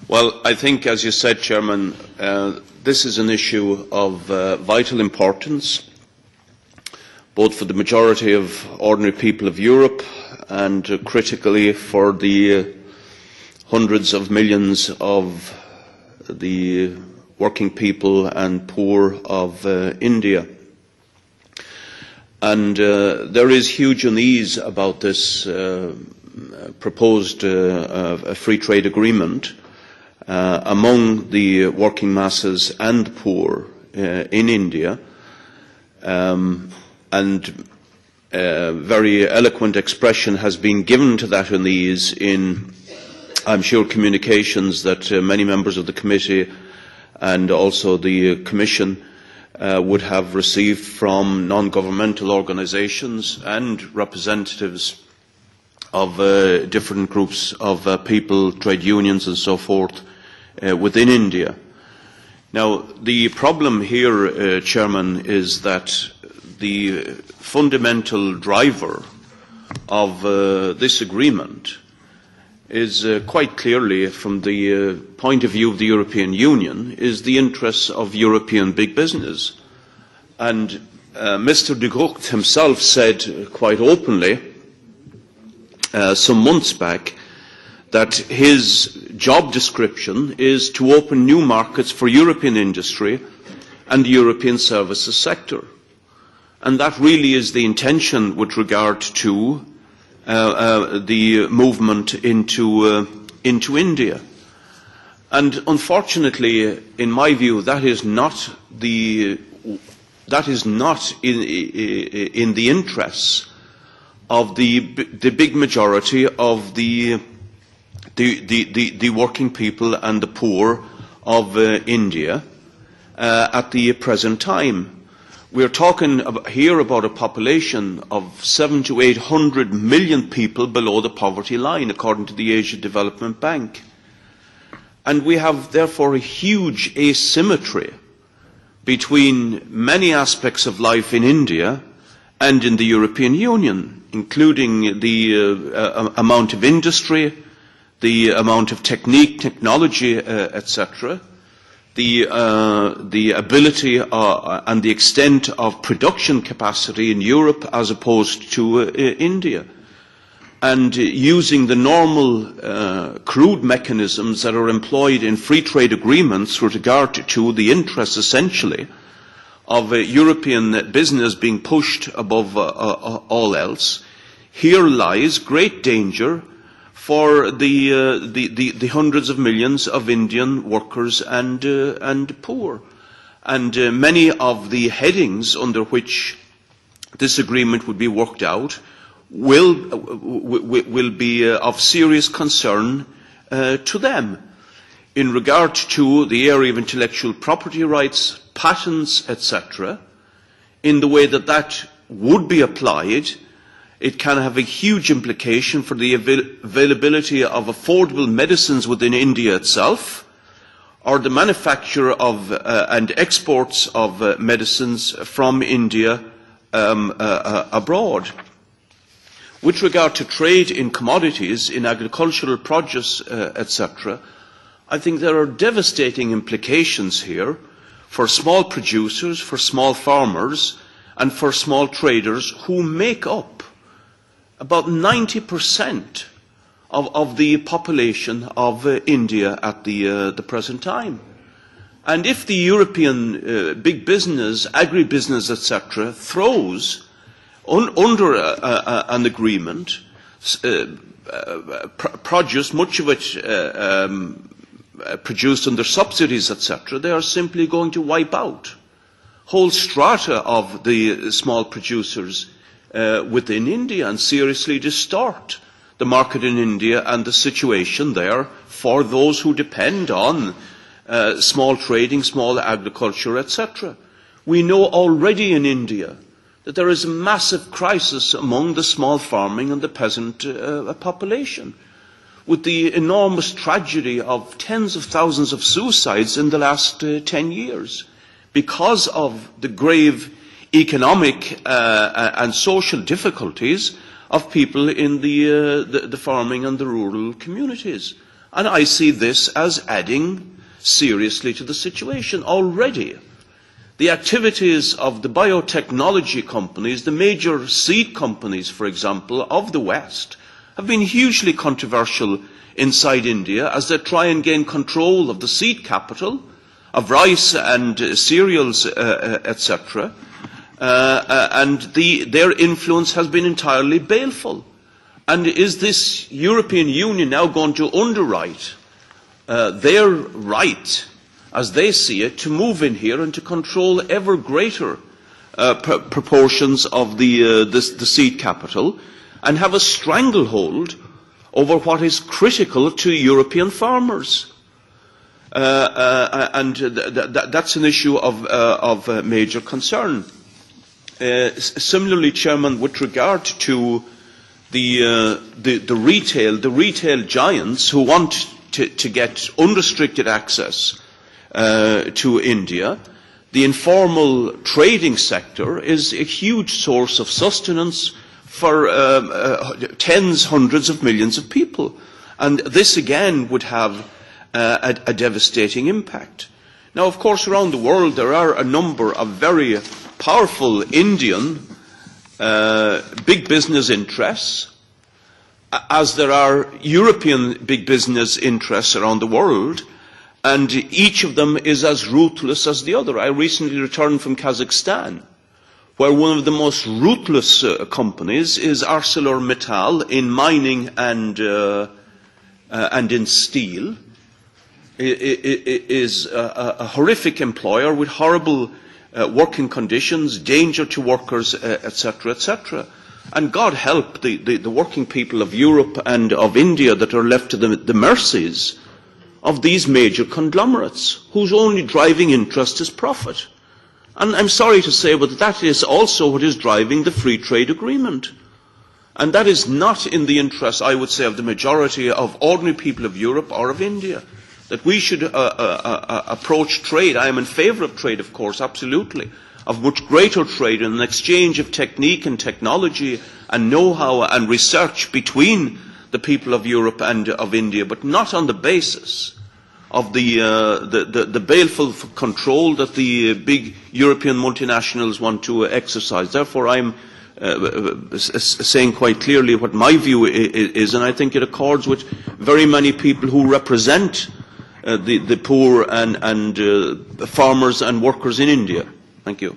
Well, I think, as you said, Chairman, this is an issue of vital importance, both for the majority of ordinary people of Europe and critically for the hundreds of millions of the working people and poor of India. And there is huge unease about this proposed free trade agreement among the working masses and poor in India, and very eloquent expression has been given to that unease in, I'm sure, communications that many members of the committee and also the Commission would have received from non-governmental organisations and representatives of different groups of people, trade unions and so forth within India. Now, the problem here, Chairman, is that the fundamental driver of this agreement is quite clearly, from the point of view of the European Union, is the interests of European big business. And Mr. de Gucht himself said quite openly some months back that his job description is to open new markets for European industry and the European services sector. And that really is the intention with regard to the movement into India. And unfortunately, in my view, that is not in the interests of the big majority of the working people and the poor of India at the present time. We are talking here about a population of 700 to 800 million people below the poverty line, according to the Asia Development Bank. And we have, therefore, a huge asymmetry between many aspects of life in India and in the European Union, including the amount of industry, the amount of technology, etc., the ability and the extent of production capacity in Europe as opposed to India, and using the normal crude mechanisms that are employed in free trade agreements with regard to the interests, essentially, of European business being pushed above all else. Here lies great danger for the hundreds of millions of Indian workers and poor. And many of the headings under which this agreement would be worked out will be of serious concern to them in regard to the area of intellectual property rights, patents, etc. In the way that that would be applied, it can have a huge implication for the availability of affordable medicines within India itself, or the manufacture of and exports of medicines from India abroad. With regard to trade in commodities, in agricultural produce, etc., I think there are devastating implications here for small producers, for small farmers, and for small traders who make up about 90% of the population of India at the present time. And if the European big business, agribusiness, etc., throws under an agreement produce, much of it produced under subsidies, etc., they are simply going to wipe out whole strata of the small producers within India and seriously distort the market in India and the situation there for those who depend on small trading, small agriculture, etc. We know already in India that there is a massive crisis among the small farming and the peasant population, with the enormous tragedy of tens of thousands of suicides in the last 10 years because of the grave economic and social difficulties of people in the farming and the rural communities. And I see this as adding seriously to the situation already. The activities of the biotechnology companies, the major seed companies, for example, of the West, have been hugely controversial inside India as they try and gain control of the seed capital, of rice and cereals, etc. And their influence has been entirely baleful. And is this European Union now going to underwrite their right, as they see it, to move in here and to control ever greater proportions of the seed capital and have a stranglehold over what is critical to European farmers? That's an issue of major concern. Similarly, Chairman, with regard to the retail giants who want to get unrestricted access to India, the informal trading sector is a huge source of sustenance for tens, hundreds of millions of people. And this again would have a devastating impact. Now, of course, around the world there are a number of very powerful Indian big business interests, as there are European big business interests around the world, and each of them is as ruthless as the other. I recently returned from Kazakhstan, where one of the most ruthless companies is ArcelorMittal in mining and in steel. It is a horrific employer with horrible working conditions, danger to workers, etc., etc. And God help the working people of Europe and of India that are left to the mercies of these major conglomerates, whose only driving interest is profit. And I'm sorry to say, but that is also what is driving the free trade agreement. And that is not in the interest, I would say, of the majority of ordinary people of Europe or of India. That we should approach trade. I am in favour of trade, of course, absolutely, of much greater trade and an exchange of technique and technology and know-how and research between the people of Europe and of India, but not on the basis of the baleful control that the big European multinationals want to exercise. Therefore, I'm saying quite clearly what my view is, and I think it accords with very many people who represent the poor and farmers and workers in India. Thank you.